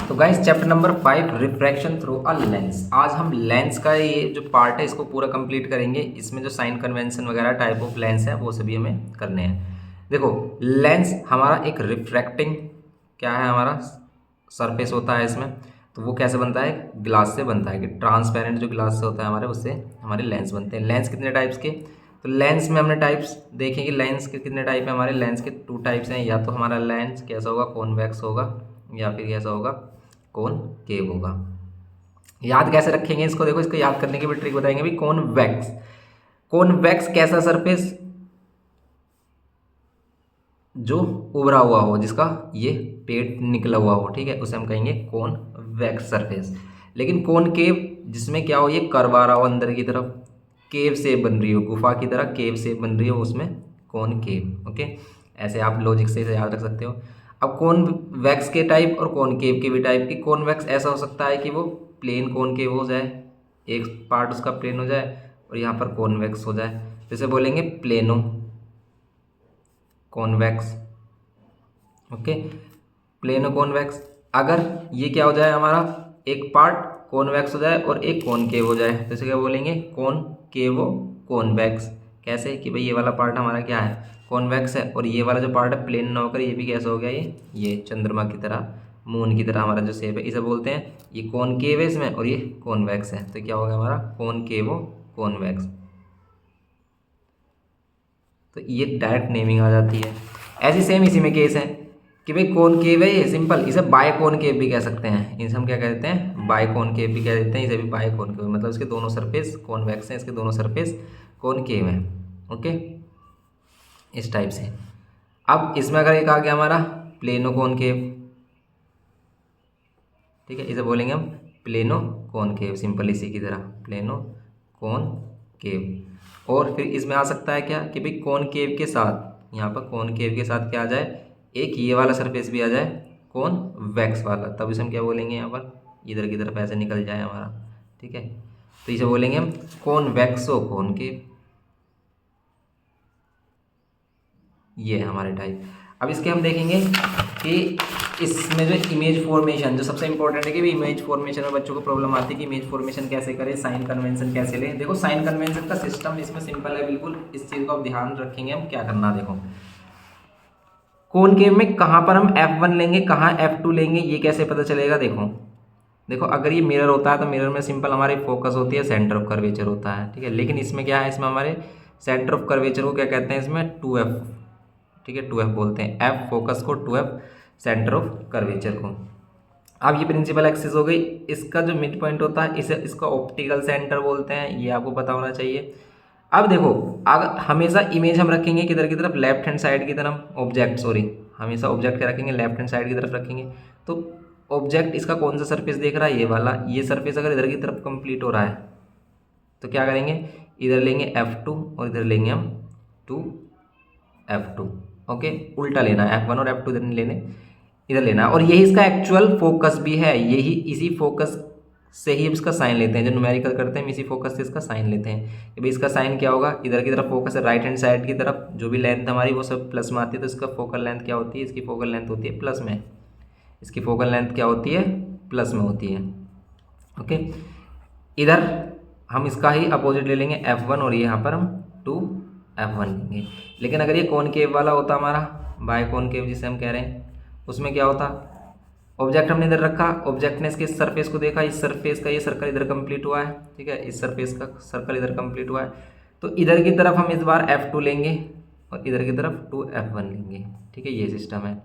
तो guys chapter number 5 refraction through a lens. आज हम लेंस का ये जो पार्ट है इसको पूरा कंप्लीट करेंगे। इसमें जो साइन कन्वेंशन वगैरह टाइप ऑफ लेंस है वो सभी हमें करने हैं। देखो, लेंस हमारा एक रिफ्रैक्टिंग क्या है, हमारा सरफेस होता है इसमें। तो वो कैसे बनता है, ग्लास से बनता है कि ट्रांसपेरेंट जो ग्लास से होता है हमारे, उससे हमारे लेंस बनते हैं। लेंस कितने टाइप्स के, तो लेंस में हमने टाइप्स देखे कि लेंस के कितने टाइप है। हमारे लेंस के 2 टाइप्स हैं, या तो हमारा लेंस कैसा होगा, कॉन्वेक्स होगा, या फिर कैसा होगा, कॉनकेव होगा। याद कैसे रखेंगे इसको, देखो इसको याद करने की भी ट्रिक बताएंगे भी। कॉन्वेक्स, कॉन्वेक्स कैसा सरफेस, जो उभरा हुआ हो, जिसका ये पेट निकला हुआ हो, ठीक है, उसे हम कहेंगे कॉन्वेक्स सरफेस। लेकिन कॉनकेव, जिसमें क्या हो, ये कर्व आ रहा हो अंदर की तरफ, केव शेप बन रही हो, गुफा की तरह केव शेप बन रही हो, उसमें कॉनकेव। ओके, ऐसे आप लॉजिक से इसे याद रख सकते हो। अब कॉन्वेक्स के टाइप और कॉनकेव के भी टाइप की। कॉन्वेक्स ऐसा हो सकता है कि वो प्लेन कॉनकेव हो जाए, एक पार्ट उसका प्लेन हो जाए और यहाँ पर कॉन्वेक्स हो जाए, जैसे बोलेंगे plano convex. Okay, plano convex. अगर ये क्या हो जाए, हमारा एक पार्ट कॉन्वेक्स हो जाए और एक कॉनकेव हो जाए, तो इसे क्या बोलेंगे, कॉनकेवो कॉन्वेक्स। कैसे कि भाई ये वाला पार्ट हमारा क्या है, कॉन्वेक्स है, और ये वाला जो पार्ट है प्लेन ना होकर ये भी कैसा हो गया, ये चंद्रमा की तरह, मून की तरह हमारा जो शेप है, इसे बोलते हैं ये कॉनकेव है इसमें, और ये कॉन्वेक्स है। तो क्या हो गया हमारा, कॉनकेवो कॉन्वेक्स। तो ये डायरेक्ट नेमिंग आ जाती है। ऐसी सेम इसी में केस है कि भाई कॉनकेव है ये, सिंपल, इसे बाय कॉनकेव भी कह सकते हैं। इसे हम क्या कहते हैं, बाय कॉनकेव भी कह देते हैं, इसे भी बाय कॉनकेव, मतलब इसके दोनों सरफेस कॉन्वेक्स हैं, इसके दोनों सरफेस कॉनकेव हैं। ओके, इस टाइप से। अब इसमें अगर एक आ गया हमारा प्लेनो कॉनकेव, ठीक है, इसे बोलेंगे हम प्लेनो कॉनकेव, सिंपल इसी की तरह प्लेनो कॉनकेव। और फिर इसमें आ सकता है क्या कि भाई कॉनकेव के साथ, यहाँ पर कॉनकेव के साथ क्या आ जाए, एक ये वाला सरफेस भी आ जाए, कॉनवेक्स वाला, तब इसे हम क्या बोलेंगे, यहाँ पर इधर की तरफ ऐसे निकल जाए हमारा, ठीक है, तो इसे बोलेंगे हम कॉनवेक्सो कॉनकेव। ये है हमारे टाइप। अब इसके हम देखेंगे कि इसमें जो इमेज फॉर्मेशन, जो सबसे इंपॉर्टेंट है कि भी इमेज फॉर्मेशन में बच्चों को प्रॉब्लम आती है कि इमेज फॉर्मेशन कैसे करें, साइन कन्वेंशन कैसे लें। देखो साइन कन्वेंशन का सिस्टम इसमें सिंपल है बिल्कुल, इस चीज़ को आप ध्यान रखेंगे। हम क्या करना, देखो कॉनकेव में कहाँ पर हम F1 लेंगे, कहाँ F2 लेंगे, ये कैसे पता चलेगा। देखो देखो अगर ये मिरर होता है तो मिरर में सिंपल हमारी फोकस होती है, सेंटर ऑफ कर्वेचर होता है, ठीक है। लेकिन इसमें क्या है, इसमें हमारे सेंटर ऑफ कर्वेचर को क्या कहते हैं, इसमें 2F, ठीक है, 2F बोलते हैं, F फोकस को, 2F सेंटर ऑफ कर्वेचर को। अब ये प्रिंसिपल एक्सिस हो गई। इसका जो मिड पॉइंट होता है इसे, इसका ऑप्टिकल सेंटर बोलते हैं, ये आपको पता होना चाहिए। अब देखो, अगर हमेशा इमेज हम रखेंगे किधर की तरफ, लेफ्ट हैंड साइड की तरफ, ऑब्जेक्ट सॉरी, हमेशा ऑब्जेक्ट क्या रखेंगे, लेफ्ट हैंड साइड की तरफ रखेंगे। तो ऑब्जेक्ट इसका कौन सा सरफेस देख रहा है, ये वाला। ये सरफेस अगर इधर की तरफ कंप्लीट हो रहा है तो क्या करेंगे, इधर लेंगे F2 और इधर लेंगे हम 2F2। ओके, उल्टा लेना है, F1 और F2 इधर नहीं लेने, इधर लेना है। और यही इसका एक्चुअल फोकस भी है, यही इसी फोकस से ही इसका साइन लेते हैं, जो न्यूमेरिकल करते हैं हम इसी फोकस से इसका साइन लेते हैं कि भाई इसका साइन क्या होगा, इधर की तरफ फोकस है, राइट हैंड साइड की तरफ जो भी लेंथ हमारी वो सब प्लस में आती है, तो इसका फोकल लेंथ क्या होती है, इसकी फोकल लेंथ होती है प्लस में, इसकी फोकल लेंथ क्या होती है, प्लस में होती है। ओके, इधर हम इसका ही अपोजिट ले लेंगे F1 और यहाँ पर हम 2F1 लेंगे। लेकिन अगर ये कॉनकेव वाला होता हमारा, बाय कॉनकेव जिसे हम कह रहे हैं, उसमें क्या होता, ऑब्जेक्ट हमने इधर रखा, ऑब्जेक्ट ने इसके सरफेस को देखा, इस सरफेस का ये सर्कल इधर कंप्लीट हुआ है, ठीक है, इस सरफेस का सर्कल इधर कंप्लीट हुआ है, तो इधर की तरफ हम इस बार F2 लेंगे और इधर की तरफ 2F1 लेंगे, ठीक है, ये सिस्टम है।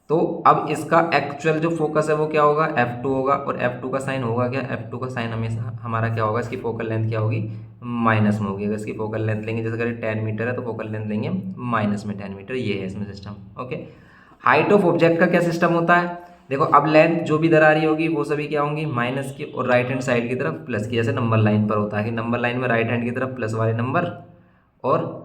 तो अब इसका एक्चुअल जो फोकस है वो क्या होगा, F2 होगा, और F2 का साइन होगा क्या, F2 का साइन हमेशा हमारा क्या होगा, इसकी फोकल लेंथ क्या होगी, माइनस में होगी। अगर इसकी फोकल लेंथ लेंगे, जैसे अगर 10 मीटर है तो फोकल लेंथ लेंगे माइनस में 10 मीटर, ये है इसमें system. Okay, height of object का क्या सिस्टम होता है, देखो अब लेंथ जो भी दर आ रही होगी वो सभी क्या होंगी, माइनस की, और राइट हैंड साइड की तरफ प्लस की, जैसे नंबर लाइन पर होता है कि नंबर लाइन में राइट हैंड की तरफ प्लस वाले नंबर और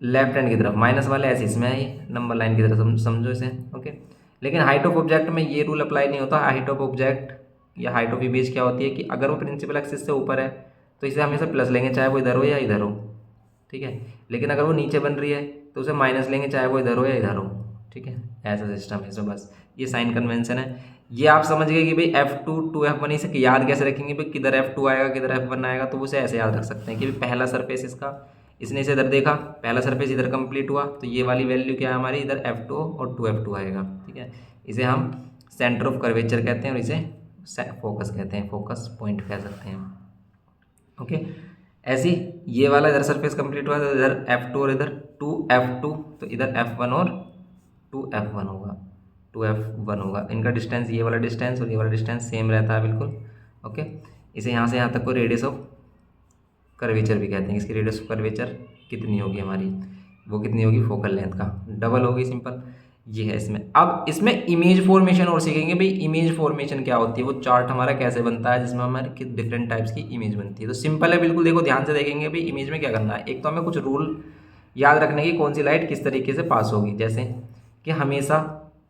लेफ्ट हैंड की तरफ माइनस वाले, ऐसे इसमें है ये नंबर लाइन की तरफ, समझो इसे। ओके, लेकिन हाइट ऑफ ऑब्जेक्ट में ये रूल अप्लाई नहीं होता। हाइट ऑफ ऑब्जेक्ट या हाइट ऑफ इमेज क्या होती है कि अगर वो प्रिंसिपल एक्सिस से ऊपर है तो इसे हमेशा प्लस लेंगे, चाहे वो इधर हो या इधर हो, ठीक है। लेकिन अगर वो नीचे बन रही है तो उसे माइनस लेंगे, चाहे वो इधर हो या इधर हो, ठीक है। ऐसा सिस्टम है इसमें, बस ये साइन कन्वेंशन है। ये आप समझ गए कि भाई F2 टू F1, इसे याद कैसे रखेंगे भाई, किधर F2 आएगा किधर F1 आएगा, तो उसे ऐसे याद रख सकते हैं कि भाई पहला सरफेस इसका, इसने इसे इधर देखा, पहला सरफेस इधर कंप्लीट हुआ, तो ये वाली वैल्यू क्या है हमारी, इधर F2 और 2F2 आएगा। ठीक है, इसे हम सेंटर ऑफ कर्वेचर कहते हैं और इसे फोकस कहते हैं, फोकस पॉइंट कह सकते हैं। ओके, ऐसी ये वाला इधर सरफेस कंप्लीट हुआ तो इधर F2 और इधर 2F2, तो इधर F1 और 2F1 होगा, 2F1 होगा। इनका डिस्टेंस, ये वाला डिस्टेंस और ये वाला डिस्टेंस सेम रहता है बिल्कुल। ओके, इसे यहाँ से यहाँ तक को रेडियस ऑफ कर्वेचर भी कहते हैं। इसकी रेडियस ऑफ कर्वेचर कितनी होगी हमारी, वो कितनी होगी, फोकल लेंथ का डबल होगी, सिंपल। ये है इसमें। अब इसमें इमेज फॉर्मेशन और सीखेंगे भाई, इमेज फॉर्मेशन क्या होती है, वो चार्ट हमारा कैसे बनता है जिसमें हमारे डिफरेंट टाइप्स की इमेज बनती है। तो सिंपल है बिल्कुल, देखो ध्यान से देखेंगे भाई इमेज में क्या करना है। एक तो हमें कुछ रूल याद रखने की, कौन सी लाइट किस तरीके से पास होगी। जैसे कि हमेशा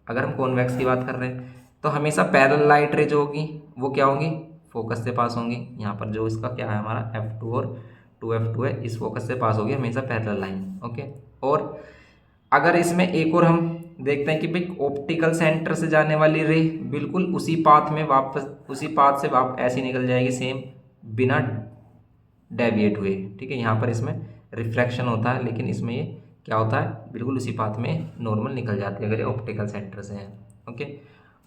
अगर हम कॉन्वेक्स की बात कर रहे हैं तो हमेशा पैरेलल लाइट रे जो होगी वो क्या होंगी, फोकस से पास होंगी। यहाँ पर जो इसका क्या है हमारा F2 और 2F2 है, इस फोकस से पास होगी हमेशा पैरेलल लाइन। ओके, और अगर इसमें एक और हम देखते हैं कि भाई ऑप्टिकल सेंटर से जाने वाली रे बिल्कुल उसी पाथ में वापस, उसी पाथ से ऐसी निकल जाएगी सेम, बिना डेविएट हुए। ठीक है, यहाँ पर इसमें रिफ्रैक्शन होता है, लेकिन इसमें ये क्या होता है, बिल्कुल उसी पाथ में नॉर्मल निकल जाती है अगर ये ऑप्टिकल सेंटर से है। ओके,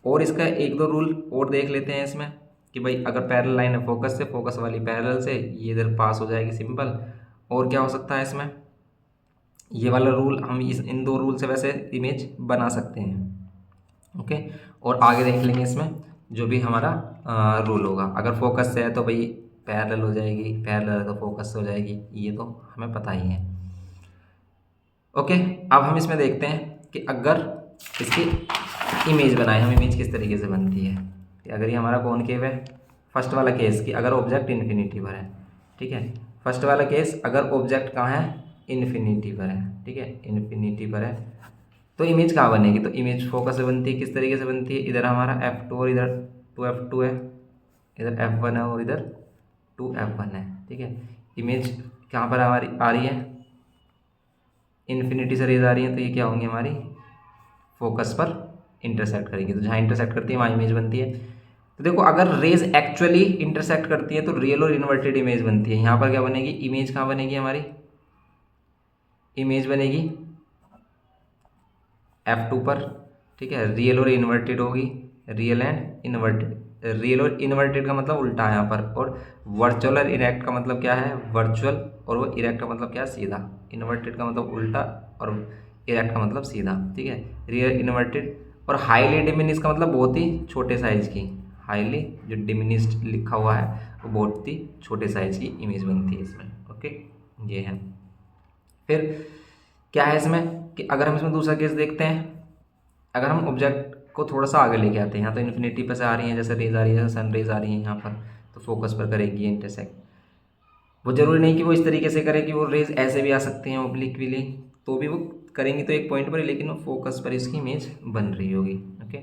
और इसका एक दो रूल और देख लेते हैं इसमें कि भाई अगर पैरेलल लाइन है फोकस से, फोकस वाली पैरेलल से, ये इधर पास हो जाएगी, सिंपल। और क्या हो सकता है इसमें, ये वाला रूल हम इन दो रूल से वैसे इमेज बना सकते हैं। ओके, और आगे देख लेंगे इसमें जो भी हमारा रूल होगा। अगर फोकस से है तो भाई पैरेलल हो जाएगी, पैरेलल है तो फोकस से हो जाएगी, ये तो हमें पता ही है। ओके, अब हम इसमें देखते हैं कि अगर इसकी इमेज बनाए, हम इमेज किस तरीके से बनती है। कि अगर ये हमारा कॉनकेव है, फर्स्ट वाला केस कि अगर ऑब्जेक्ट इन्फिनिटी पर है। ठीक है, फर्स्ट वाला केस अगर ऑब्जेक्ट कहाँ है, इन्फिनिटी पर है। ठीक है, इन्फिनिटी पर है तो इमेज कहाँ बनेगी, तो इमेज फोकस से बनती है। किस तरीके से बनती है, इधर हमारा F2 और इधर 2F2 है, इधर F1 है और इधर 2F1 है। ठीक है, इमेज कहाँ पर हमारी आ रही है, इन्फिनिटी से रेज आ रही है, तो ये क्या होंगी हमारी, फोकस पर इंटरसेक्ट करेगी। तो जहाँ इंटरसेक्ट करती है वहाँ इमेज बनती है। तो देखो अगर रेज एक्चुअली इंटरसेक्ट करती है तो रियल और इन्वर्टेड इमेज बनती है। यहाँ पर क्या बनेगी, इमेज कहाँ बनेगी हमारी, इमेज बनेगी F2 पर। ठीक है, रियल और इन्वर्टेड होगी, रियल एंड इन्वर्टेड। रियल और इन्वर्टेड का मतलब उल्टा है यहाँ पर, और वर्चुअल और इरेक्ट का मतलब क्या है, वर्चुअल, और वो इरेक्ट का मतलब क्या है, सीधा। इन्वर्टेड का मतलब उल्टा और इरेक्ट का मतलब सीधा। ठीक है, रियल इन्वर्टेड। और हाईली डिमिनिश का मतलब बहुत ही छोटे साइज की, हाईली जो डिमिनिश्ड लिखा हुआ है वो बहुत ही छोटे साइज की इमेज बनती है इसमें। ओके, ये है। फिर क्या है इसमें कि अगर हम इसमें दूसरा केस देखते हैं, अगर हम ऑब्जेक्ट को थोड़ा सा आगे लेके आते हैं, यहाँ तो इन्फिनिटी पर से आ रही है, जैसे रेज आ रही है, जैसे सन रेज आ रही है यहाँ पर, तो फोकस पर करेगी इंटरसेक्ट। वो जरूरी नहीं कि वो इस तरीके से करे कि वो रेज ऐसे भी आ सकती हैं ओब्लिकली, तो भी वो करेंगी तो एक पॉइंट पर ही, लेकिन वो फोकस पर इसकी इमेज बन रही होगी। ओके,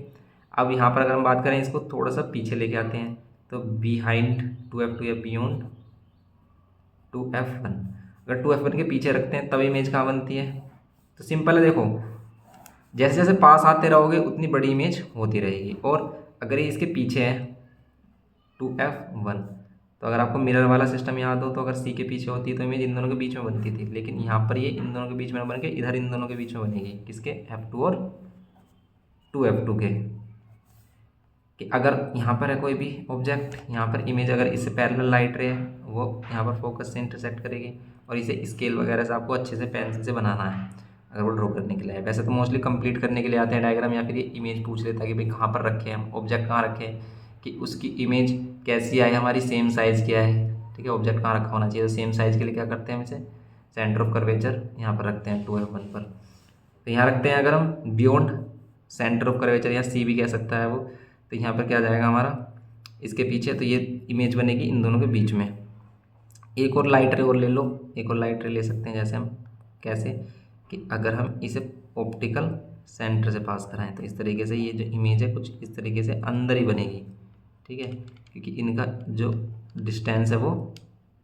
अब यहाँ पर अगर हम बात करें, इसको थोड़ा सा पीछे लेके आते हैं, तो बिहाइंड 2F2 या बियॉन्ड 2F1, अगर 2F1 के पीछे रखते हैं तब इमेज कहाँ बनती है, तो सिंपल है। देखो जैसे जैसे पास आते रहोगे उतनी बड़ी इमेज होती रहेगी। और अगर ये इसके पीछे है 2F1, तो अगर आपको मिरर वाला सिस्टम याद हो तो अगर C के पीछे होती है तो इमेज इन दोनों के बीच में बनती थी, लेकिन यहाँ पर ये इन दोनों के बीच में बन के इधर इन दोनों के बीच में बनेगी, किसके, F2 और 2F2 के। कि अगर यहाँ पर है कोई भी ऑब्जेक्ट, यहाँ पर इमेज अगर इससे पैरेलल लाइट रे है, वो यहाँ पर फोकस से इंटरसेक्ट करेगी, और इसे स्केल वगैरह से आपको अच्छे से पेंसिल से बनाना है अगर वो ड्रॉ करने के लिए है। वैसे तो मोस्टली कंप्लीट करने के लिए आते हैं डायग्राम, या फिर ये इमेज पूछ लेता है कि भाई कहाँ पर रखे हम ऑब्जेक्ट, कहाँ रखे, कि उसकी इमेज कैसी आए, हमारी सेम साइज़ क्या है। ठीक है, ऑब्जेक्ट कहाँ रखा होना चाहिए, तो सेम साइज़ के लिए क्या करते हैं हम इसे सेंटर ऑफ कर्वेचर यहाँ पर रखते हैं 2F1 पर। तो यहाँ रखते हैं अगर हम बियॉन्ड सेंटर ऑफ कर्वेचर, या C भी कह सकता है वो, तो यहाँ पर क्या आ जाएगा हमारा, इसके पीछे, तो ये इमेज बनेगी इन दोनों के बीच में। एक और लाइट रे और ले लो, एक और लाइट रे ले सकते हैं, जैसे हम कैसे, कि अगर हम इसे ऑप्टिकल सेंटर से पास कराएं तो इस तरीके से ये जो इमेज है कुछ इस तरीके से अंदर ही बनेगी। ठीक है, क्योंकि इनका जो डिस्टेंस है वो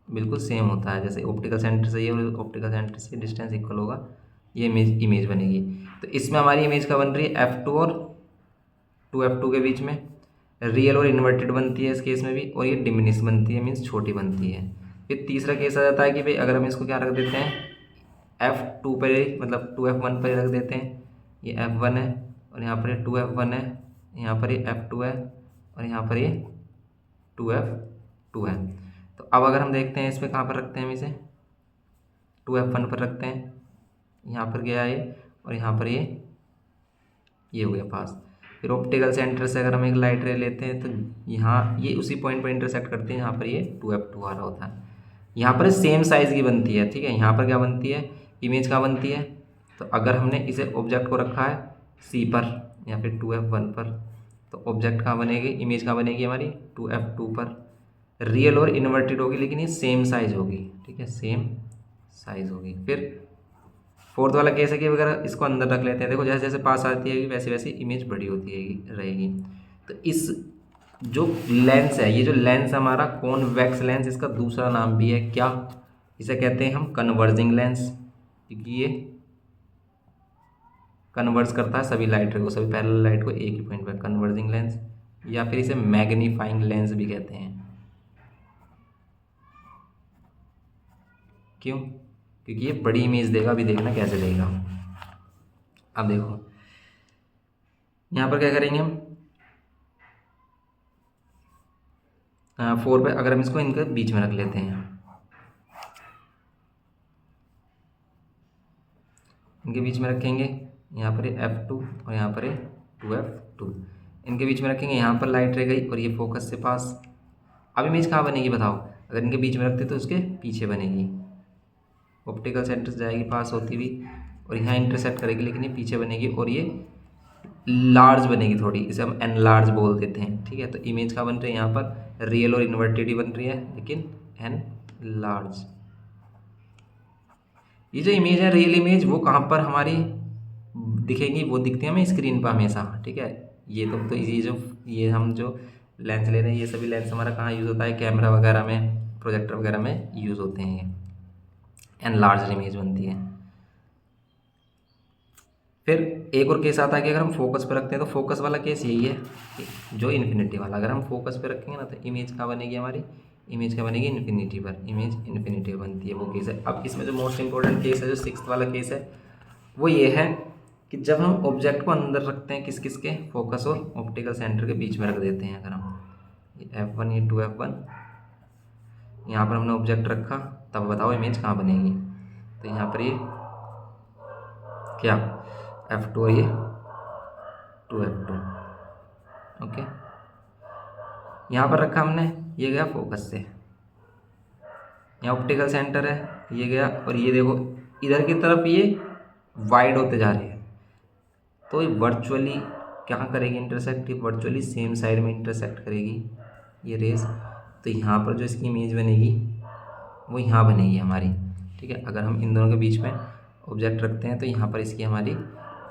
बिल्कुल सेम होता है, जैसे ऑप्टिकल सेंटर से ये और ऑप्टिकल सेंटर से डिस्टेंस इक्वल होगा, ये इमेज बनेगी। तो इसमें हमारी इमेज का बन रही है F2 और 2f2 के बीच में, रियल और इन्वर्टेड बनती है इस केस में भी, और ये डिमिनिश बनती है, मीन्स छोटी बनती है। फिर तीसरा केस आ जाता है कि भाई अगर हम इसको क्या रख देते हैं, f2 पर ही, मतलब 2f1 पर ही रख देते हैं, ये f1 है और यहाँ पर ये 2f1 है, यहाँ पर ये f2 है और यहाँ पर ये 2f2 है। तो अब अगर हम देखते हैं इसमें कहाँ पर रखते हैं, हम इसे 2f1 पर रखते हैं, यहाँ पर गया ये और यहाँ पर ये हो गया पास। फिर ऑप्टिकल सेंटर से अगर हम एक लाइट रे लेते हैं तो यहाँ ये उसी पॉइंट पर इंटरसेक्ट करते हैं, यहाँ पर ये 2f2 आ रहा होता है। यहाँ पर सेम साइज़ की बनती है, ठीक है। यहाँ पर क्या बनती है, इमेज कहाँ बनती है, तो अगर हमने इसे ऑब्जेक्ट को रखा है C पर या फिर 2f1 पर, तो ऑब्जेक्ट कहाँ बनेगी, इमेज कहाँ बनेगी हमारी 2f2 पर। रियल और इन्वर्टेड होगी लेकिन ये सेम साइज़ होगी, ठीक है, सेम साइज़ होगी। फिर फोर्थ वाला केस है कि अगर इसको अंदर रख लेते हैं, देखो जैसे जैसे पास आती है वैसे वैसे इमेज बड़ी होती रहेगी। तो इस जो लेंस है, ये जो लेंस हमारा कॉन्वेक्स लेंस, इसका दूसरा नाम भी है क्या, इसे कहते हैं हम कन्वर्जिंग लेंस, क्योंकि ये कन्वर्ज करता है सभी लाइट रे को, सभी पैरेलल लाइट को एक ही पॉइंट पर, कन्वर्जिंग लेंस, या फिर इसे मैग्नीफाइंग लेंस भी कहते हैं। क्यों, क्योंकि ये बड़ी इमेज देगा। अभी देखना कैसे देगा। अब देखो यहाँ पर क्या करेंगे हम, 4 पे अगर हम इसको इनके बीच में रख लेते हैं, इनके बीच में रखेंगे, यहाँ पर f2 और यहाँ पर 2f2, इनके बीच में रखेंगे, यहाँ पर लाइट रह गई और ये फोकस से पास। अब इमेज कहाँ बनेगी बताओ, अगर इनके बीच में रखते तो उसके पीछे बनेगी, ऑप्टिकल सेंटर से जाएगी पास होती हुई और यहाँ इंटरसेक्ट करेगी, लेकिन ये पीछे बनेगी और ये लार्ज बनेगी थोड़ी, इसे हम एन लार्ज बोल देते हैं, ठीक है। तो इमेज कहाँ बन रही है, यहाँ पर रियल और इन्वर्टेड ही बन रही है लेकिन एन लार्ज। ये जो इमेज है, रियल इमेज, वो कहाँ पर हमारी दिखेंगी, वो दिखती है हमें स्क्रीन पर हमेशा, ठीक है। ये तो ये हम जो लेंस ले रहे हैं, ये सभी लेंस हमारा कहाँ यूज़ होता है, कैमरा वगैरह में, प्रोजेक्टर वगैरह में यूज़ होते हैं, ये एन लार्ज इमेज बनती है। फिर एक और केस आता है कि अगर हम फोकस पे रखते हैं, तो फोकस वाला केस यही है कि जो इन्फिनिटी वाला, अगर हम फोकस पे रखेंगे ना तो इमेज कहाँ बनेगी हमारी, इमेज क्या बनेगी इन्फिनिटी पर, इमेज इन्फिनिटी पर बनती है, वो केस है। अब इसमें जो मोस्ट इंपॉर्टेंट केस है, जो 6th वाला केस है, वो ये है कि जब हम ऑब्जेक्ट को अंदर रखते हैं, किस किस के, फोकस और ऑप्टिकल सेंटर के बीच में रख देते हैं। अगर हम ये f1 ये 2f1 यहाँ पर हमने ऑब्जेक्ट रखा, तब बताओ इमेज कहाँ बनेगी, तो यहाँ पर ये क्या f2 और ये 2f2, ओके। यहाँ पर रखा हमने, ये गया फोकस से, यहाँ ऑप्टिकल सेंटर है, ये गया, और ये देखो इधर की तरफ ये वाइड होते जा रहे हैं, तो ये वर्चुअली क्या करेगी इंटरसेक्ट, ये वर्चुअली सेम साइड में इंटरसेक्ट करेगी ये रेस। तो यहाँ पर जो इसकी इमेज बनेगी वो यहाँ बनेगी हमारी, ठीक है। अगर हम इन दोनों के बीच में ऑब्जेक्ट रखते हैं तो यहाँ पर इसकी हमारी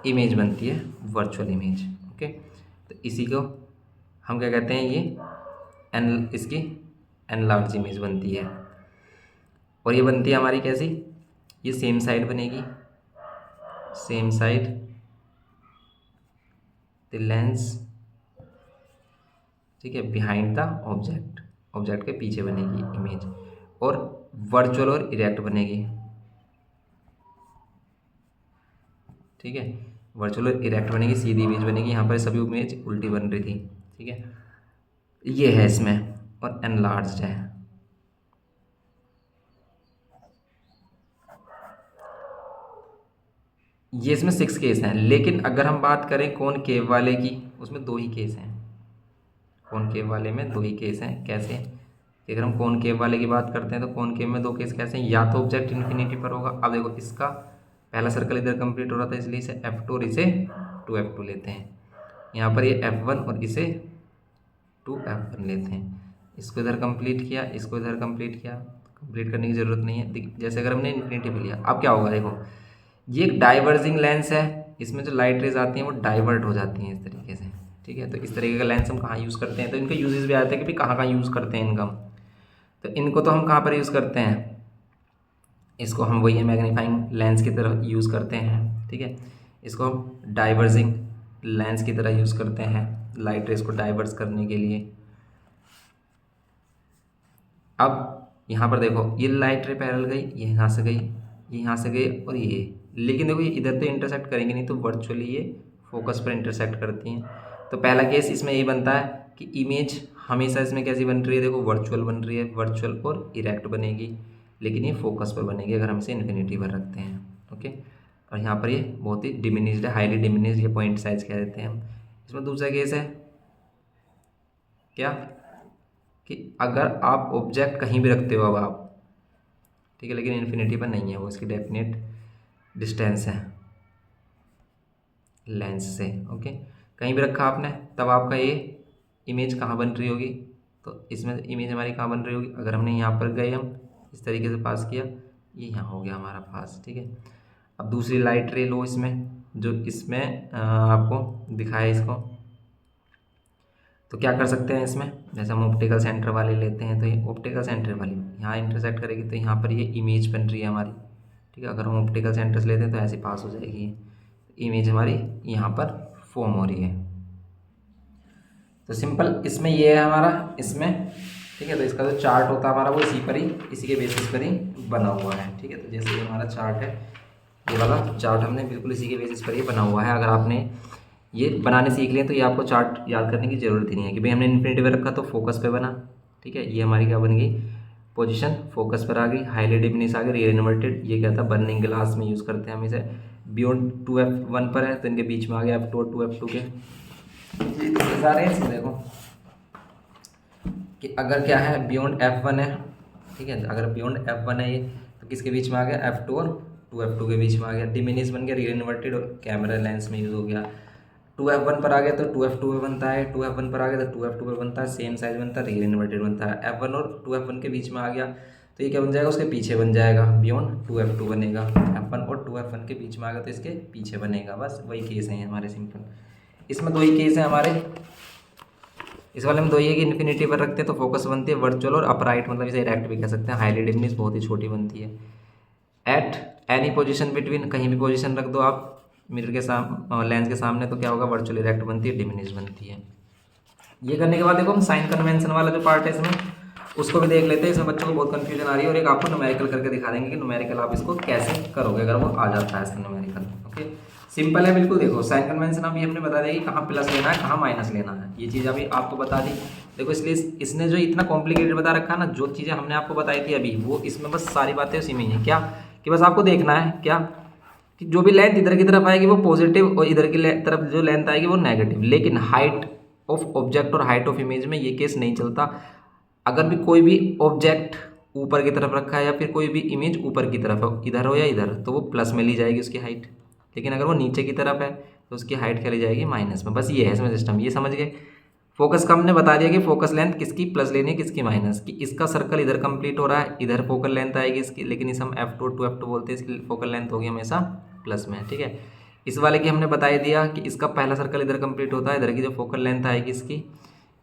इमेज बनती है, वर्चुअल इमेज, ओके। तो इसी को हम क्या कहते हैं, ये इसकी एनलार्ज इमेज बनती है। और ये बनती है हमारी कैसी, ये सेम साइड बनेगी, सेम साइड द लेंस, ठीक है, बिहाइंड द ऑब्जेक्ट, ऑब्जेक्ट के पीछे बनेगी इमेज, और वर्चुअल और इरेक्ट बनेगी, ठीक है, वर्चुअल और इरेक्ट बनेगी, सीधी इमेज बनेगी। यहाँ पर सभी इमेज उल्टी बन रही थी, ठीक है, ये है इसमें, और एनलार्ज्ड है। ये इसमें 6 केस हैं, लेकिन अगर हम बात करें कॉनकेव वाले की, उसमें 2 ही केस हैं, कॉनकेव वाले में 2 ही केस हैं। कैसे, अगर हम कॉनकेव वाले की बात करते हैं तो कॉनकेव में 2 केस कैसे हैं, या तो ऑब्जेक्ट इन्फिनिटी पर होगा। अब देखो इसका पहला सर्कल इधर कंप्लीट हो रहा था, इसलिए इसे f2 और इसे 2f2 लेते हैं। यहाँ पर ये f1 और इसे 2f1 लेते हैं। इसको इधर कंप्लीट किया, इसको इधर कंप्लीट किया, कंप्लीट करने की ज़रूरत नहीं है। जैसे अगर हमने इन्फिनिटी पे लिया, अब क्या होगा, देखो ये एक डाइवर्जिंग लेंस है, इसमें जो लाइट रेज आती हैं वो डाइवर्ट हो जाती हैं इस तरीके से, ठीक है। तो इस तरीके का लेंस हम कहाँ यूज़ करते हैं, तो इनके यूजेस भी आते हैं कि भाई कहाँ कहाँ यूज़ करते हैं इनका। तो इनको तो हम कहाँ पर यूज़ करते हैं, इसको हम वही मैग्नीफाइंग लेंस की तरफ यूज़ करते हैं, ठीक है। इसको हम डाइवर्जिंग लेंस की तरह यूज़ करते हैं लाइट रेस को डाइवर्स करने के लिए। अब यहाँ पर देखो ये लाइट रे पैरेलल गई, ये यहाँ से गई, ये यहाँ से गई और ये, लेकिन देखो ये इधर तो इंटरसेक्ट करेंगे नहीं, तो वर्चुअली ये फोकस पर इंटरसेक्ट करती हैं। तो पहला केस इसमें ये बनता है कि इमेज हमेशा इसमें कैसी बन रही है, देखो वर्चुअल बन रही है, वर्चुअल और इरेक्ट बनेगी, लेकिन ये फोकस पर बनेगी अगर हम इसे इन्फिनिटी पर रखते हैं। ओके, और यहाँ पर ये बहुत ही डिमिनिश्ड है, हाईली डिमिनिश्ड, ये पॉइंट साइज कह देते हैं हम। इसमें दूसरा केस है क्या कि अगर आप ऑब्जेक्ट कहीं भी रखते हो अब आप, ठीक है, लेकिन इन्फिनिटी पर नहीं है, वो इसकी डेफिनेट डिस्टेंस है लेंस से। ओके, कहीं भी रखा आपने, तब आपका ये इमेज कहाँ बन रही होगी, तो इसमें इमेज हमारी कहाँ बन रही होगी, अगर हमने यहाँ पर गए हम इस तरीके से पास किया, ये यहाँ हो गया हमारा पास। ठीक है, अब दूसरी लाइट रे लो इसमें, जो इसमें आपको दिखाया इसको, तो क्या कर सकते हैं इसमें, जैसे हम ऑप्टिकल सेंटर वाले लेते हैं, तो ये ऑप्टिकल सेंटर वाली यहाँ इंटरसेक्ट करेगी, तो यहाँ पर ये इमेज बन रही है हमारी। ठीक है, अगर हम ऑप्टिकल सेंटर से लेते हैं तो ऐसे पास हो जाएगी, इमेज हमारी यहाँ पर फॉर्म हो रही है। तो सिंपल इसमें ये है हमारा इसमें। ठीक है, तो इसका जो चार्ट होता है हमारा वो इसी पर ही, इसी के बेसिस पर ही बना हुआ है। ठीक है, तो जैसे ये हमारा चार्ट है, ये वाला चार्ट हमने बिल्कुल इसी के बेसिस पर ही बना हुआ है। अगर आपने ये बनाने सीख लिया तो ये आपको चार्ट याद करने की ज़रूरत ही नहीं है कि भाई हमने इन्फिनिटी पे रखा तो फोकस पे बना। ठीक है, ये हमारी क्या बन गई, पोजीशन फोकस पर आ गई, हाईली डिमिनिश आ गई, रियल इन्वर्टेड, ये क्या था, बर्निंग ग्लास में यूज़ करते हैं हम इसे। बियॉन्ड 2f1 पर है तो इनके बीच में आ गया f2 और 2f2 के, ये सारे हैं। देखो कि अगर क्या है बियॉन्ड f1 है, ठीक है, अगर बियॉन्ड f1 है ये, तो किसके बीच में आ गया, f2 और 2f2 के बीच में आ गया, डिमिनिश बन गया, रियल इन्वर्टेड और कैमरा लेंस में यूज़ हो गया। 2f1 पर आ गया तो 2f2 पे बनता है, 2f1 पर आ गया तो 2f2 पे बनता है, सेम साइज बनता है, रियल इन्वर्टेड बनता है। f1 और 2f1 के बीच में आ गया तो ये क्या बन जाएगा, उसके पीछे बन जाएगा, बियॉन्ड 2f2 बनेगा। f1 और 2f1 के बीच में आ गया तो इसके पीछे बनेगा। बस वही केस हैं हमारे सिंपल, इसमें दो ही केस हैं हमारे। इस वाले में दो ही है कि इन्फिनिटी पर रखते हैं तो फोकस बनती है वर्चुअल और अपराइट, मतलब इसे इरेक्ट भी कह सकते हैं, हाईली डिमिनिश बहुत ही छोटी बनती है। एट एनी पोजीशन बिटवीन, कहीं भी पोजीशन रख दो आप मिरर के सामने, लेंस के सामने, तो क्या होगा, वर्चुअल इरेक्ट बनती है, डिमिनिश बनती है। ये करने के बाद देखो हम साइन कन्वेंशन वाला जो पार्ट है इसमें उसको भी देख लेते हैं। इसमें बच्चों को बहुत कंफ्यूजन आ रही है और एक आपको न्यूमेरिकल करके दिखा देंगे कि न्यूमेरिकल आप इसको कैसे करोगे अगर वो आ जाता है इसका न्यूमेरिकल। ओके, सिंपल है बिल्कुल। देखो साइन कन्वेंशन अभी हमने बता दिया कि कहाँ प्लस लेना है कहाँ माइनस लेना है, ये चीज़ अभी आपको बता दी। देखो इसलिए इसने जो इतना कॉम्प्लिकेटेड बता रखा है ना, जो चीज़ें हमने आपको बताई थी अभी, वो इसमें बस सारी बातें उसी में ही है। क्या कि बस आपको देखना है क्या कि जो भी लेंथ इधर की तरफ आएगी वो पॉजिटिव और इधर की तरफ जो लेंथ आएगी वो नेगेटिव, लेकिन हाइट ऑफ ऑब्जेक्ट और हाइट ऑफ इमेज में ये केस नहीं चलता। अगर भी कोई भी ऑब्जेक्ट ऊपर की तरफ रखा है या फिर कोई भी इमेज ऊपर की तरफ है, इधर हो या इधर, तो वो प्लस में ली जाएगी उसकी हाइट, लेकिन अगर वो नीचे की तरफ है तो उसकी हाइट क्या ली जाएगी, माइनस में। बस ये है इसमें सिस्टम, ये समझ गए। फोकस का हमने बता दिया कि फोकस लेंथ किसकी प्लस लेनी है किसकी माइनस की। इसका सर्कल इधर कंप्लीट हो रहा है, इधर फोकल लेंथ आएगी इसकी, लेकिन इसे हम f2 2f2 बोलते हैं, इसकी फोकल लेंथ होगी हमेशा प्लस में। ठीक है, इस वाले की हमने बता दिया कि इसका पहला सर्कल इधर कंप्लीट होता है, इधर की जो फोकल लेंथ आएगी इसकी,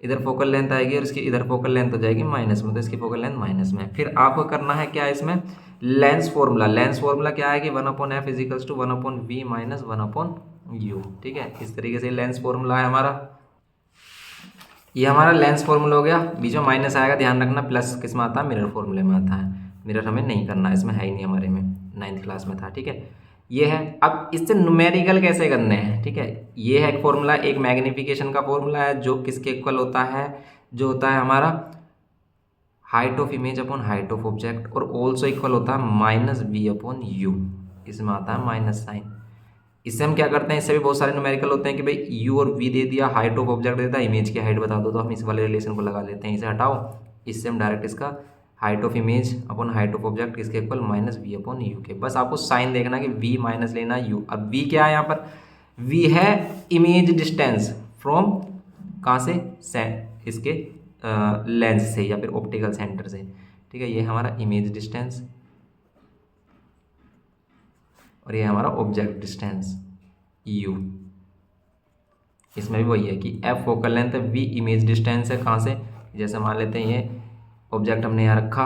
इधर फोकल लेंथ आएगी और इसकी इधर फोकल लेंथ हो जाएगी माइनस में, तो इसकी फोकल लेंथ माइनस में। फिर आपको करना है क्या इसमें, लेंस फॉर्मूला। लेंस फॉर्मूला क्या है कि 1/f equals to 1/v minus 1/u। ठीक है, इस तरीके से लेंस फॉर्मूला है हमारा। ये हमारा लेंस फॉर्मूला हो गया, बीच में माइनस आएगा, ध्यान रखना, प्लस किस में आता है, मिरर फॉर्मूले में आता है। मिरर हमें नहीं करना है, इसमें है ही नहीं, हमारे में 9th क्लास में था। ठीक है, ये है। अब इससे न्यूमेरिकल कैसे करने हैं, ठीक है, ये है एक फॉर्मूला, एक मैग्निफिकेशन का फॉर्मूला है जो किसके इक्वल होता है, जो होता है हमारा height of image upon height of object, और ऑल्सो इक्वल होता है -v/u। इसमें आता है माइनस साइन। इससे हम क्या करते हैं, इससे भी बहुत सारे न्यूमेरिकल होते हैं कि भाई u और v दे दिया, हाइट ऑफ ऑब्जेक्ट दे दिया, इमेज की हाइट बता दो, तो हम इस वाले रिलेशन को लगा लेते हैं। इसे हटाओ, इससे हम डायरेक्ट इसका height of image upon height of object किसके इक्वल, -v/u के। बस आपको साइन देखना कि v माइनस लेना u। अब v क्या है यहाँ पर, v है इमेज डिस्टेंस फ्रॉम कहाँ से, इसके लेंस से या फिर ऑप्टिकल सेंटर से। ठीक है, ये हमारा इमेज डिस्टेंस और ये हमारा ऑब्जेक्ट डिस्टेंस u। इसमें भी वही है कि f फोकल लेंथ है, v इमेज डिस्टेंस है कहाँ से, जैसे मान लेते हैं ये ऑब्जेक्ट हमने यहाँ रखा,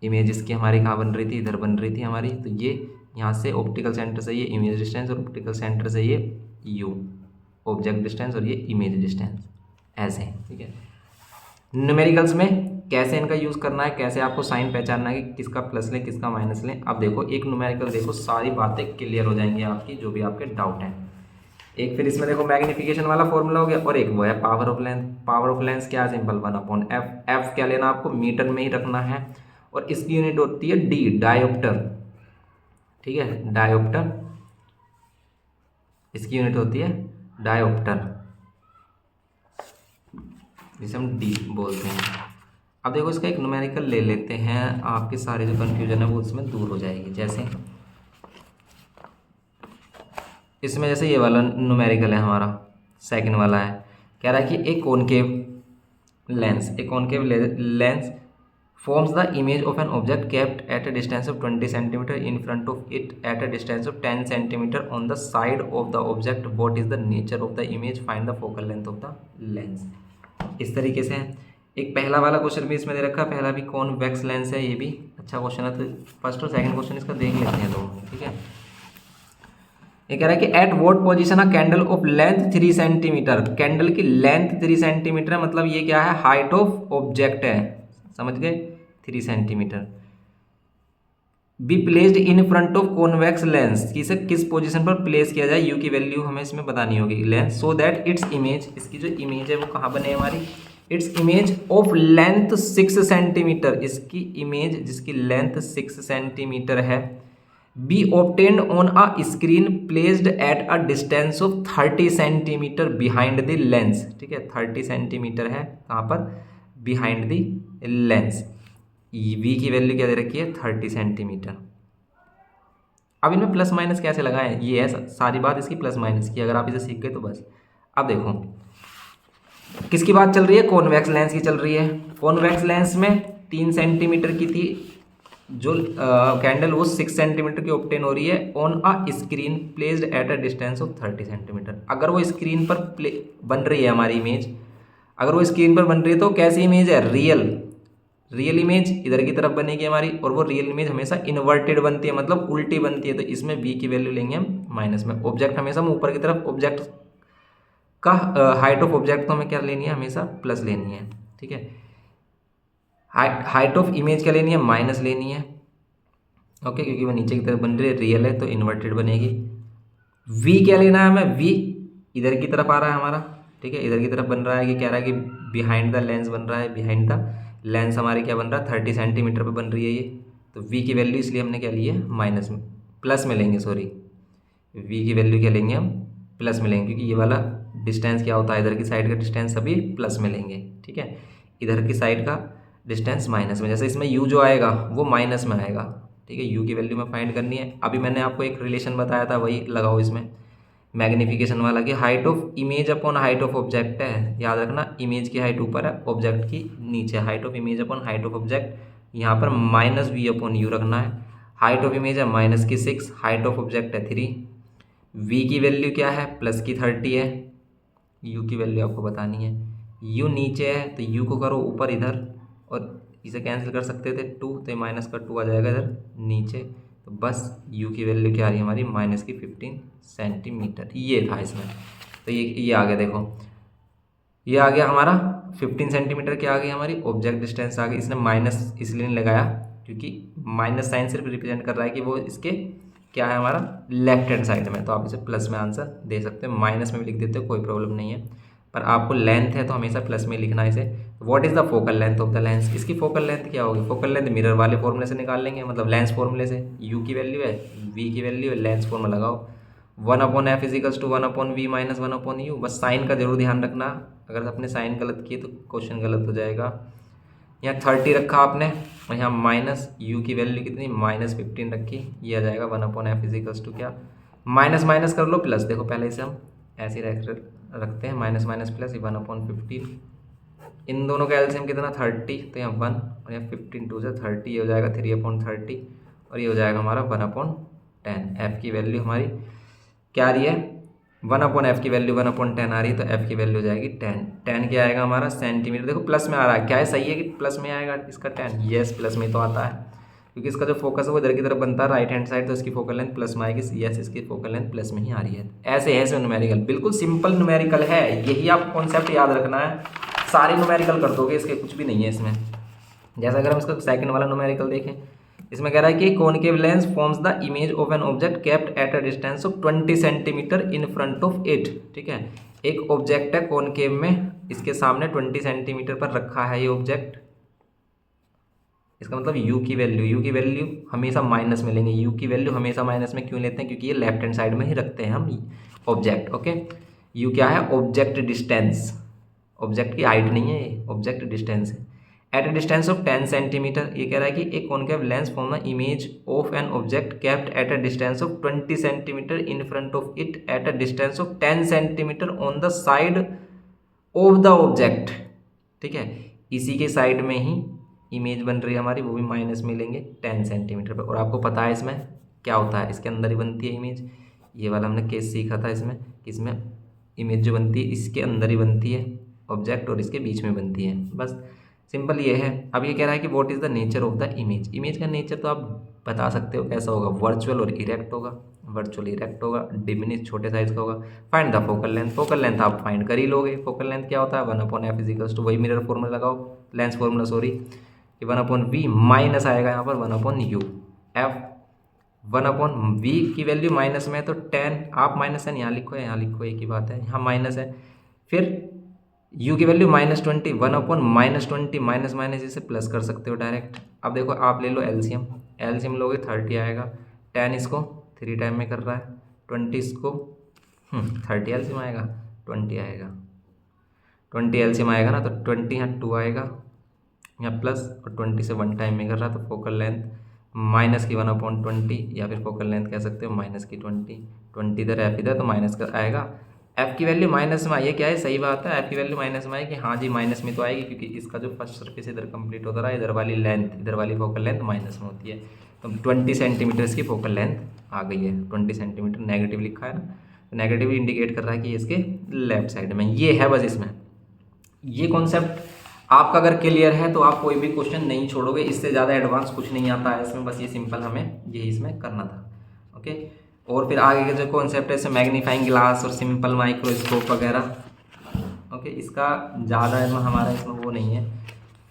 इमेज इसकी हमारी कहाँ बन रही थी, इधर बन रही थी हमारी, तो ये यहाँ से ऑप्टिकल सेंटर से ये इमेज डिस्टेंस और ऑप्टिकल सेंटर से ये u। ऑब्जेक्ट डिस्टेंस और ये इमेज डिस्टेंस, ऐसे, ठीक है। न्यूमेरिकल्स में कैसे इनका यूज़ करना है, कैसे आपको साइन पहचानना है कि किसका प्लस लें किसका माइनस लें। अब देखो एक न्यूमेरिकल देखो, सारी बातें क्लियर हो जाएंगी आपकी, जो भी आपके डाउट हैं। एक फिर इसमें देखो मैग्नीफिकेशन वाला फॉर्मूला हो गया, और एक वो है power of length. Power of length क्या, सिंपल 1/f। एफ क्या लेना आपको, मीटर में ही रखना है, और इसकी यूनिट होती है डी, डायोप्टर, ठीक है, डायोप्टर, इसकी यूनिट होती है डायोप्टर, जिसे हम डी बोलते हैं। अब देखो इसका एक न्यूमेरिकल ले लेते हैं, आपके सारे जो कन्फ्यूजन है वो उसमें दूर हो जाएगी। जैसे इसमें जैसे ये वाला न्यूमेरिकल है हमारा, सेकंड वाला है, कह रहा है कि एक concave lens forms the image of an object kept at a distance of 20 centimeter in front of it at a distance of 10 centimeter on the side of the object. What is the nature of the image? Find the focal length of the lens. इस तरीके से है। एक पहला वाला question भी इसमें दे रखा है, पहला भी कॉन्वेक्स लेंस है, ये भी अच्छा क्वेश्चन है। तो फर्स्ट और सेकंड क्वेश्चन इसका देख लेते हैं दोनों, ठीक है। ये कह रहा है कि at what position a candle of length 3 centimetre, candle की लेंथ 3 सेंटीमीटर है, मतलब ये क्या है, हाइट ऑफ ऑब्जेक्ट है, समझ गए, 3 centimetre. Be placed in front of convex lens, इसे किस पोजीशन पर प्लेस किया जाए, यू की वैल्यू हमें इसमें बतानी होगी, lens, so that its image, इसकी जो इमेज है वो कहाँ बने हमारी, its image of length 6 centimetre, इसकी इमेज जिसकी लेंथ 6 सेंटीमीटर है, B obtained on a screen placed at a distance of 30 centimetre behind the lens, ठीक है, 30 सेंटीमीटर है कहाँ पर, बिहाइंड द लेंस। वी की वैल्यू क्या दे रखी है, 30 सेंटीमीटर। अब इनमें प्लस माइनस कैसे लगाएं, ये है सारी बात इसकी प्लस माइनस की, अगर आप इसे सीख गए तो बस। अब देखो किसकी बात चल रही है, कॉन्वेक्स लेंस की चल रही है। कॉन्वेक्स लेंस में 3 सेंटीमीटर की थी जो कैंडल, वो 6 सेंटीमीटर की ऑब्टेन हो रही है on a screen placed at a distance of 30 centimetre. अगर वो स्क्रीन पर बन रही है हमारी इमेज, अगर वो स्क्रीन पर बन रही है तो कैसी इमेज है, रियल इमेज इधर की तरफ बनेगी हमारी, और वो रियल इमेज हमेशा इन्वर्टेड बनती है, मतलब उल्टी बनती है। तो इसमें v की वैल्यू लेंगे हम माइनस में। ऑब्जेक्ट हमेशा हम ऊपर की तरफ, ऑब्जेक्ट का हाइट ऑफ ऑब्जेक्ट तो हमें क्या लेनी है, हमेशा प्लस लेनी है, ठीक है। हाइट ऑफ इमेज क्या लेनी है, माइनस लेनी है, ओके, क्योंकि वो नीचे की तरफ बन रही है, रियल है तो इन्वर्टेड बनेगी। v क्या लेना है हमें, v इधर की तरफ आ रहा है हमारा, ठीक है, इधर की तरफ बन रहा है, कि कह रहा है कि बिहाइंड द लेंस बन रहा है, बिहाइंड द लेंस हमारी क्या बन रहा है, 30 सेंटीमीटर पे बन रही है ये, तो v की वैल्यू इसलिए हमने क्या ली है, माइनस में, प्लस में लेंगे, सॉरी, v की वैल्यू क्या लेंगे हम, प्लस में लेंगे, क्योंकि ये वाला डिस्टेंस क्या होता है, इधर की साइड का डिस्टेंस सभी प्लस में लेंगे, ठीक है, इधर की साइड का डिस्टेंस माइनस में। जैसे इसमें u जो आएगा वो माइनस में आएगा, ठीक है, u की वैल्यू में फाइंड करनी है। अभी मैंने आपको एक रिलेशन बताया था, वही लगाओ इसमें, मैग्नीफिकेशन वाला, कि height of image upon height of object है, याद रखना, इमेज की हाइट ऊपर है, ऑब्जेक्ट की नीचे, height of image upon height of object, यहाँ पर माइनस वी अपॉन यू रखना है। हाइट ऑफ इमेज है माइनस की 6, हाइट ऑफ ऑब्जेक्ट है 3, वी की वैल्यू क्या है, प्लस की 30 है, यू की वैल्यू आपको बतानी है, यू नीचे है तो यू को करो ऊपर इधर, और इसे कैंसिल कर सकते थे 2, तो माइनस का 2 आ जाएगा इधर नीचे, तो बस u की वैल्यू क्या आ रही है हमारी, माइनस की 15 सेंटीमीटर, ये था इसमें। तो ये आ गया, देखो ये आ गया हमारा 15 सेंटीमीटर, क्या आ गई हमारी, ऑब्जेक्ट डिस्टेंस आ गई। इसने माइनस इसलिए नहीं लगाया क्योंकि माइनस साइन सिर्फ रिप्रेजेंट कर रहा है कि वो इसके क्या है, हमारा लेफ्ट हैंड साइड में, तो आप इसे प्लस में आंसर दे सकते हो, माइनस में भी लिख देते हो, कोई प्रॉब्लम नहीं है, पर आपको लेंथ है तो हमेशा प्लस में लिखना है इसे। What is the focal length of the lens, इसकी फोकल लेंथ क्या होगी, फोकल लेंथ मिरर वाले फॉर्मूले से निकाल लेंगे, मतलब लेंस फॉर्मूले से, u की वैल्यू है, v की वैल्यू है, लेंस फॉर्मूला लगाओ, 1/f equals to 1/v minus 1/u। बस साइन का जरूर ध्यान रखना, अगर आपने साइन गलत किए तो क्वेश्चन गलत हो जाएगा। यहाँ 30 रखा आपने, और यहाँ माइनस u की वैल्यू कितनी, माइनस 15 रखी, ये आ जाएगा 1/f इजिकल्स टू क्या, माइनस माइनस कर लो प्लस, देखो पहले इसे हम ऐसे रखते हैं, माइनस माइनस प्लस, 1/15, इन दोनों का एलसीएम कितना 30, तो यहाँ 1 और यहाँ 15, 2 से 30, ये हो जाएगा 3/30, और ये हो जाएगा हमारा 1/10। एफ की वैल्यू हमारी क्या आ रही है, 1/f की वैल्यू 1/10 आ रही है, तो एफ की वैल्यू हो जाएगी 10। 10 क्या आएगा हमारा, सेंटीमीटर, देखो प्लस में आ रहा है, क्या है, सही है कि प्लस में आएगा इसका 10, यस प्लस में तो आता है, क्योंकि इसका जो फोकस है वो इधर की तरफ बनता है राइट हैंड साइड, तो इसकी फोकल लेंथ प्लस में आएगी, यस इसकी फोकल लेंथ प्लस में ही आ रही है। ऐसे है न्यूमेरिकल, बिल्कुल सिंपल न्यूमेरिकल है, यही आपको कॉन्सेप्ट याद रखना है, सारे न्यूमेरिकल कर दोगे, इसके कुछ भी नहीं है इसमें। जैसा अगर हम इसका सेकंड वाला न्यूमेरिकल देखें, इसमें कह रहा है कि concave lens forms the image of an object kept at a distance of 20 centimetre in front of it. ठीक है, एक ऑब्जेक्ट है कॉनकेव में, इसके सामने 20 सेंटीमीटर पर रखा है ये ऑब्जेक्ट। इसका मतलब u की वैल्यू हमेशा माइनस में लेंगे। u की वैल्यू हमेशा माइनस में क्यों लेते हैं, क्योंकि ये लेफ्ट हैंड साइड में ही रखते हैं हम ऑब्जेक्ट। ओके, u क्या है, ऑब्जेक्ट डिस्टेंस, ऑब्जेक्ट की हाइट नहीं है ये, ऑब्जेक्ट डिस्टेंस है। At a distance of 10 centimetre, ये कह रहा है कि एक concave lens form the image of an object kept at a distance of 20 centimetre in front of it at a distance of 10 centimetre on the side of the object. ठीक है, इसी के साइड में ही इमेज बन रही है हमारी, वो भी माइनस में लेंगे 10 सेंटीमीटर पर। और आपको पता है इसमें क्या होता है, इसके अंदर ही बनती है इमेज, ये वाला हमने केस सीखा था इसमें, इसमें इमेज जो बनती है इसके अंदर ही बनती है ऑब्जेक्ट और इसके बीच में बनती है, बस सिंपल ये है। अब ये कह रहा है कि what is the nature of the image, image का नेचर तो आप बता सकते हो कैसा होगा, वर्चुअल और इरेक्ट होगा, वर्चुअल इरेक्ट होगा, डिमिनिश छोटे साइज का होगा। Find the focal length, focal length आप फाइंड कर ही लोगे, फोकल लेंथ क्या होता है 1/f इजिकल्स टू, वही मिरर फॉर्मूला लगाओ, लेंस फॉर्मूला सॉरी, कि 1/v माइनस आएगा यहाँ पर 1/u, f 1/v की वैल्यू माइनस में है तो 10, आप माइनस है यहाँ लिखो, यहाँ लिखो, एक ही बात है, यहाँ माइनस है। फिर u की वैल्यू -20, 1/-20 माइनस माइनस इसे प्लस कर सकते हो डायरेक्ट। अब देखो आप ले लो एलसीएम, एलसीएम लोगे 30 आएगा, 10 इसको 3 टाइम में कर रहा है, 20 इसको 30 एलसीएम आएगा, 20 आएगा, 20 एलसीएम आएगा ना, तो 20 यहाँ 2 आएगा, यहाँ प्लस, और 20 से 1 टाइम में कर रहा है, तो फोकल लेंथ माइनस की 1/20, या फिर फोकल लेंथ कह सकते हो माइनस की 20 इधर एफ इधर, तो माइनस का आएगा। एफ की वैल्यू माइनस में आई है, क्या है सही बात है, एफ की वैल्यू माइनस में आएगी, हाँ जी माइनस में तो आएगी, क्योंकि इसका जो फर्स्ट सर्फेस इधर कंप्लीट होता रहा, इधर वाली लेंथ, इधर वाली फोकल लेंथ माइनस में होती है, तो 20 सेंटीमीटर की फोकल लेंथ आ गई है। 20 सेंटीमीटर नेगेटिव लिखा है ना, तो नेगेटिव इंडिकेट कर रहा है कि इसके लेफ्ट साइड में ये है, बस इसमें ये कॉन्सेप्ट आपका अगर क्लियर है तो आप कोई भी क्वेश्चन नहीं छोड़ोगे, इससे ज़्यादा एडवांस कुछ नहीं आता है इसमें, बस ये सिंपल हमें यही इसमें करना था। ओके, और फिर आगे के जो कॉन्सेप्ट है इसमें मैग्नीफाइंग ग्लास और सिंपल माइक्रोस्कोप वगैरह। ओके, इसका ज़्यादा हमारा इसमें वो नहीं है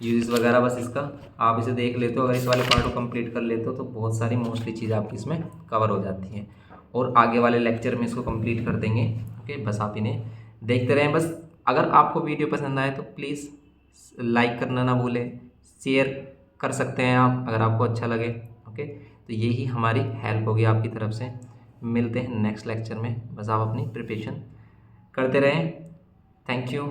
यूज़ वगैरह, बस इसका आप इसे देख लेते हो, अगर इस वाले पार्ट को कंप्लीट कर लेते हो तो बहुत सारी मोस्टली चीज़ें आपकी इसमें कवर हो जाती हैं, और आगे वाले लेक्चर में इसको कंप्लीट कर देंगे। ओके, बस आप इन्हें देखते रहें। बस अगर आपको वीडियो पसंद आए तो प्लीज़ लाइक करना ना भूलें, शेयर कर सकते हैं आप अगर आपको अच्छा लगे। ओके, तो यही हमारी हेल्प होगी आपकी तरफ से। मिलते हैं नेक्स्ट लेक्चर में, बस आप अपनी प्रिपरेशन करते रहें। Thank you.